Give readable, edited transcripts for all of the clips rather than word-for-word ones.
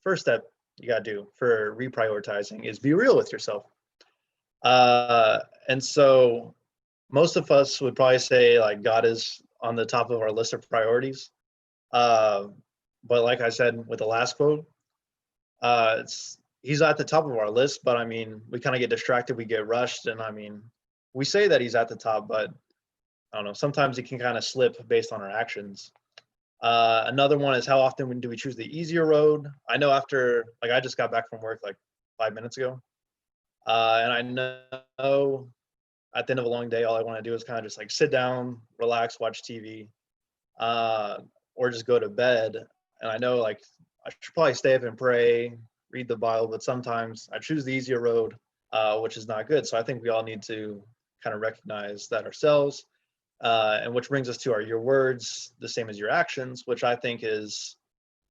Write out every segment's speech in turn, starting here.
first step you got to do for reprioritizing is be real with yourself. And so most of us would probably say like God is on the top of our list of priorities. But like I said with the last quote, he's at the top of our list, but I mean, we kind of get distracted, we get rushed, and I mean, we say that he's at the top, but I don't know, sometimes he can kind of slip based on our actions. Another one is how often do we choose the easier road? I know after, like I just got back from work like 5 minutes ago, and I know at the end of a long day, all I want to do is kind of just like sit down, relax, watch TV, or just go to bed. And I know like I should probably stay up and pray, read the Bible, but sometimes I choose the easier road, which is not good. So I think we all need to kind of recognize that ourselves. And which brings us to your words, the same as your actions, which I think is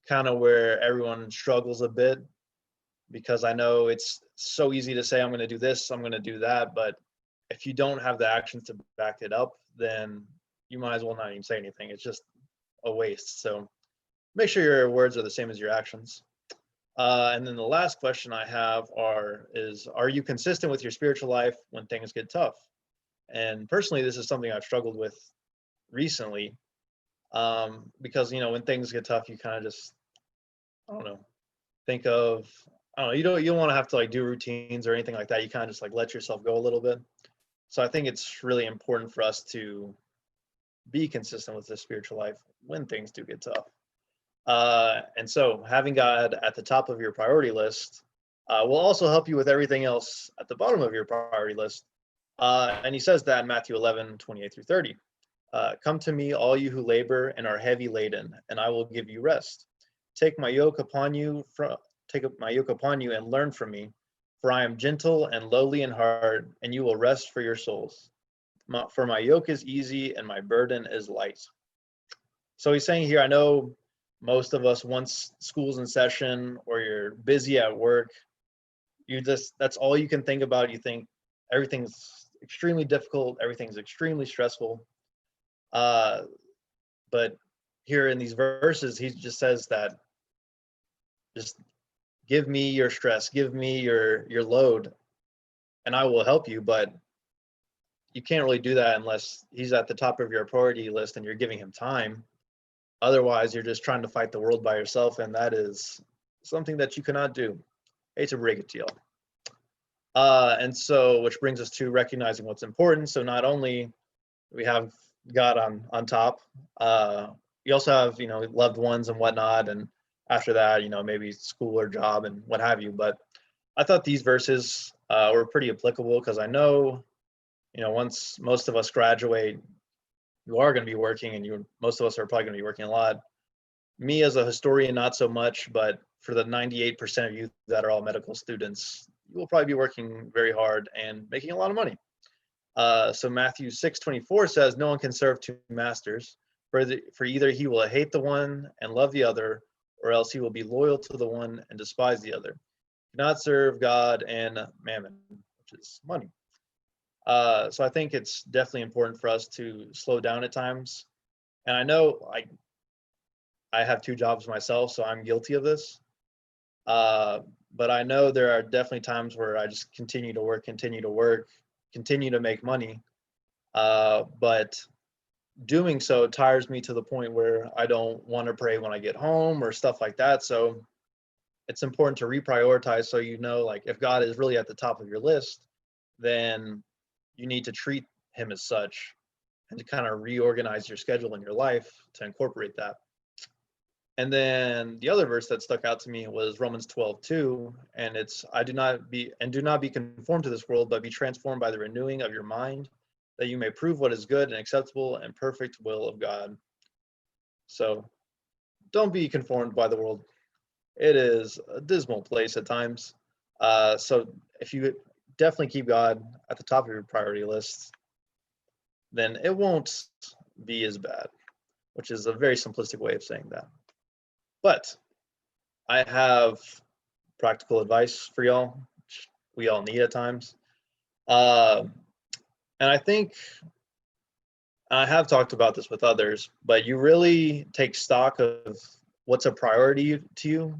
kind of where everyone struggles a bit, because I know it's so easy to say, I'm going to do this, I'm going to do that. But if you don't have the actions to back it up, then you might as well not even say anything. It's just a waste. So make sure your words are the same as your actions. And then the last question I have is, are you consistent with your spiritual life when things get tough? And personally, this is something I've struggled with recently, because, you know, when things get tough, you kind of just, I don't know, think of, I don't know, you don't want to have to like do routines or anything like that. You kind of just like let yourself go a little bit. So I think it's really important for us to be consistent with the spiritual life when things do get tough. And so having God at the top of your priority list will also help you with everything else at the bottom of your priority list. And he says that in Matthew 11:28-30. Come to me, all you who labor and are heavy laden, and I will give you rest. Take my yoke upon you and learn from me, for I am gentle and lowly in heart, and you will rest for your souls. For my yoke is easy and my burden is light. So he's saying here, I know most of us, once school's in session or you're busy at work, that's all you can think about. You think everything's extremely difficult, everything's extremely stressful. But here in these verses, he just says that just give me your stress, give me your load, and I will help you. But you can't really do that unless he's at the top of your priority list and you're giving him time. Otherwise, you're just trying to fight the world by yourself, and that is something that you cannot do. Hate to break it to y'all. And so, which brings us to recognizing what's important. So not only we have God on top, you also have, you know, loved ones and whatnot, and after that, you know, maybe school or job and what have you. But I thought these verses were pretty applicable, because I know, you know, once most of us graduate, you are going to be working, and most of us are probably going to be working a lot. Me as a historian, not so much, but for the 98% of you that are all medical students, you will probably be working very hard and making a lot of money. So Matthew 6:24 says, no one can serve two masters, for either he will hate the one and love the other, or else he will be loyal to the one and despise the other. Do not serve God and mammon, which is money. So I think it's definitely important for us to slow down at times. And I know I have two jobs myself, so I'm guilty of this. But I know there are definitely times where I just continue to work, continue to make money. But doing so tires me to the point where I don't want to pray when I get home or stuff like that. So it's important to reprioritize, so you know, like, if God is really at the top of your list, then you need to treat him as such, and to kind of reorganize your schedule in your life to incorporate that. And then the other verse that stuck out to me was Romans 12:2, and it's, do not be conformed to this world, but be transformed by the renewing of your mind, that you may prove what is good and acceptable and perfect will of God. So don't be conformed by the world. It is a dismal place at times. So if you definitely keep God at the top of your priority list, then it won't be as bad, which is a very simplistic way of saying that. But I have practical advice for y'all, which we all need at times. And I think I have talked about this with others, but you really take stock of what's a priority to you.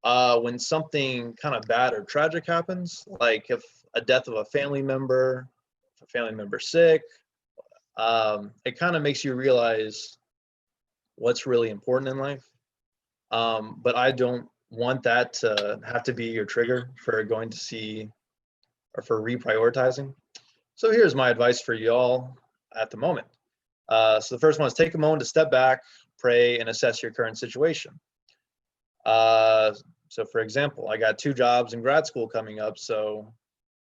when something kind of bad or tragic happens, like if a death of a family member, if a family member's sick, it kind of makes you realize what's really important in life. But I don't want that to have to be your trigger for going to see or for reprioritizing. So here's my advice for y'all at the moment. So the first one is take a moment to step back, pray, and assess your current situation. So for example, I got 2 jobs in grad school coming up, so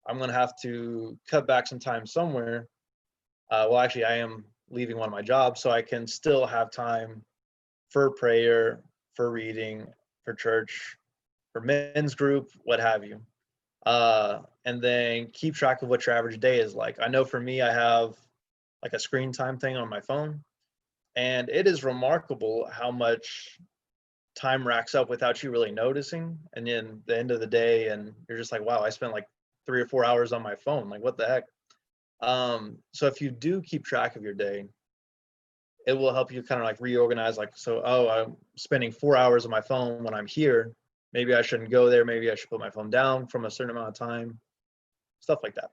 I'm gonna have to cut back some time somewhere. Well, actually, I am leaving one of my jobs, so I can still have time for prayer, for reading, for church, for men's group, what have you. And then keep track of what your average day is like. I know for me, I have like a screen time thing on my phone, and it is remarkable how much time racks up without you really noticing. And then the end of the day, and you're just like, wow, I spent like 3 or 4 hours on my phone. Like, what the heck? So if you do keep track of your day, it will help you kind of like reorganize, like, so, oh, I'm spending 4 hours on my phone when I'm here. Maybe I shouldn't go there. Maybe I should put my phone down from a certain amount of time, stuff like that.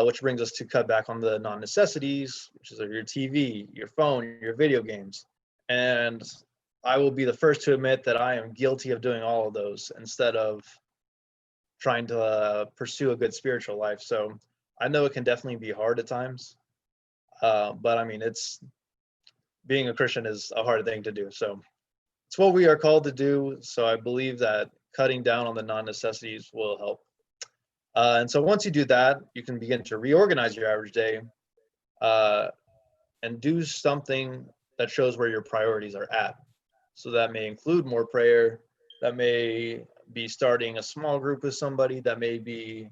Which brings us to cut back on the non-necessities, which is your TV, your phone, your video games. And I will be the first to admit that I am guilty of doing all of those instead of trying to pursue a good spiritual life. So I know it can definitely be hard at times, but I mean, being a Christian is a hard thing to do. So it's what we are called to do. So I believe that cutting down on the non-necessities will help. And so once you do that, you can begin to reorganize your average day and do something that shows where your priorities are at. So that may include more prayer, that may be starting a small group with somebody, that may be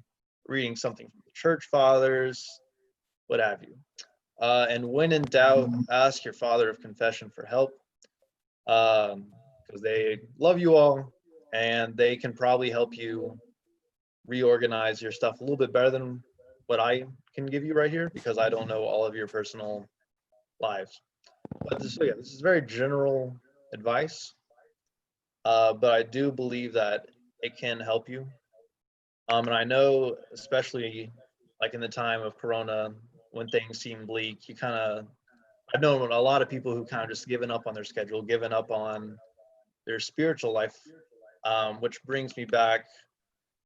reading something from the church fathers, what have you. And when in doubt, ask your father of confession for help, because they love you all and they can probably help you reorganize your stuff a little bit better than what I can give you right here, because I don't know all of your personal lives. But this is very general advice, but I do believe that it can help you. And I know, especially like in the time of Corona, when things seem bleak, I've known a lot of people who kind of just given up on their schedule, given up on their spiritual life, which brings me back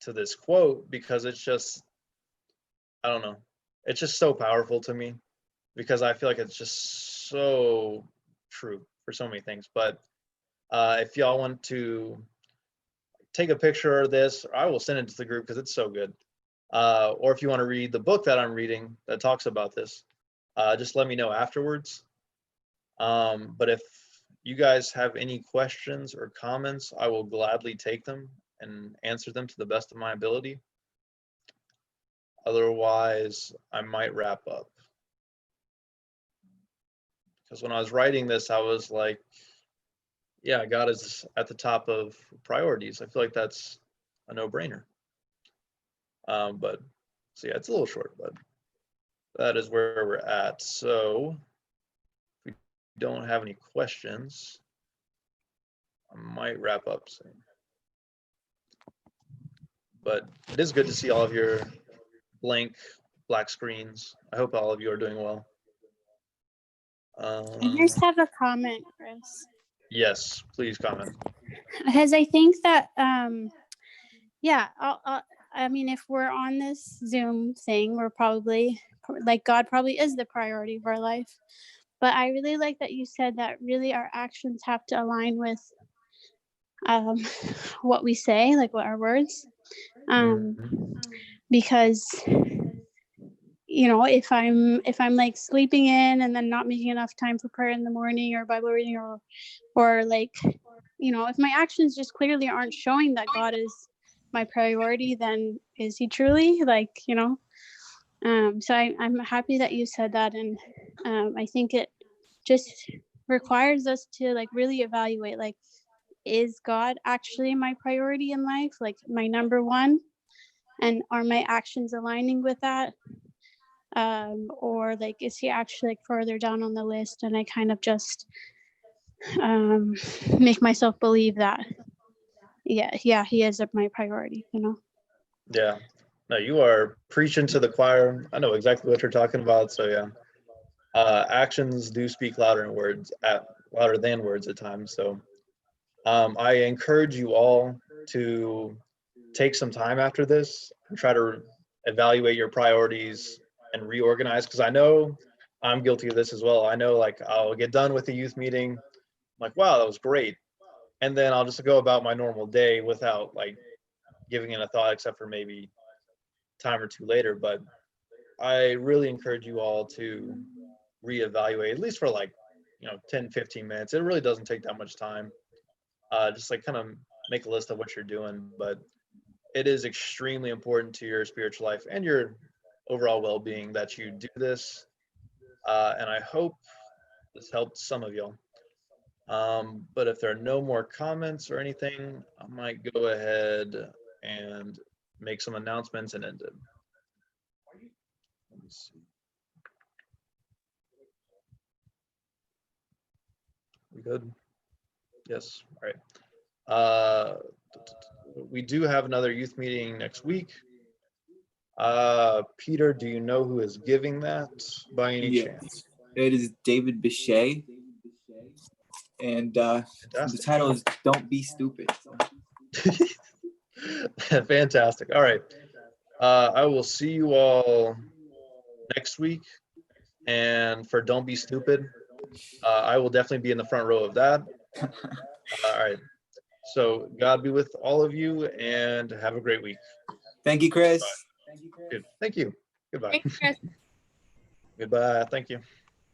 to this quote, because it's just, I don't know, it's just so powerful to me, because I feel like it's just so true for so many things. But if y'all want to take a picture of this, I will send it to the group because it's so good. Or if you want to read the book that I'm reading that talks about this, just let me know afterwards. But if you guys have any questions or comments, I will gladly take them and answer them to the best of my ability. Otherwise, I might wrap up. Because when I was writing this, I was like, yeah, God is at the top of priorities. I feel like that's a no-brainer. But so yeah, it's a little short, but that is where we're at. So if we don't have any questions, I might wrap up soon. But it is good to see all of your blank black screens. I hope all of you are doing well. I just have a comment, Chris. Yes, please comment. Because I think that, yeah, I mean, if we're on this Zoom thing, we're probably, like, God probably is the priority of our life. But I really like that you said that really our actions have to align with what we say, like what our words. Because, you know, if I'm like sleeping in and then not making enough time for prayer in the morning or Bible reading, or like, you know, if my actions just clearly aren't showing that God is my priority, then is he truly, like, you know? So I'm happy that you said that. And I think it just requires us to like really evaluate, like, is God actually my priority in life? Like my number one? And are my actions aligning with that? Or like, is he actually like further down on the list and I kind of just make myself believe that? yeah, he is my priority, you know. Yeah. No, you are preaching to the choir. I know exactly what you're talking about. So yeah. Actions do speak louder than words at times. So I encourage you all to take some time after this and try to evaluate your priorities and reorganize, because I know I'm guilty of this as well. I know, like, I'll get done with the youth meeting, I'm like, wow, that was great, and then I'll just go about my normal day without like giving it a thought, except for maybe time or two later. But I really encourage you all to reevaluate, at least for like 10-15 minutes. It really doesn't take that much time. Just like kind of make a list of what you're doing. But it is extremely important to your spiritual life and your overall well-being that you do this. And I hope this helped some of y'all. But if there are no more comments or anything, I might go ahead and make some announcements and end it. Let me see. We good? Yes. All right. We do have another youth meeting next week. Peter, do you know who is giving that by any chance? It is David Bichet, and the title is "Don't Be Stupid." Fantastic. All right. I will see you all next week. And for Don't Be Stupid, I will definitely be in the front row of that. All right. So God be with all of you and have a great week. Thank you, Chris. Good. Thank you. Goodbye. Thanks, Chris. Goodbye. Thank you.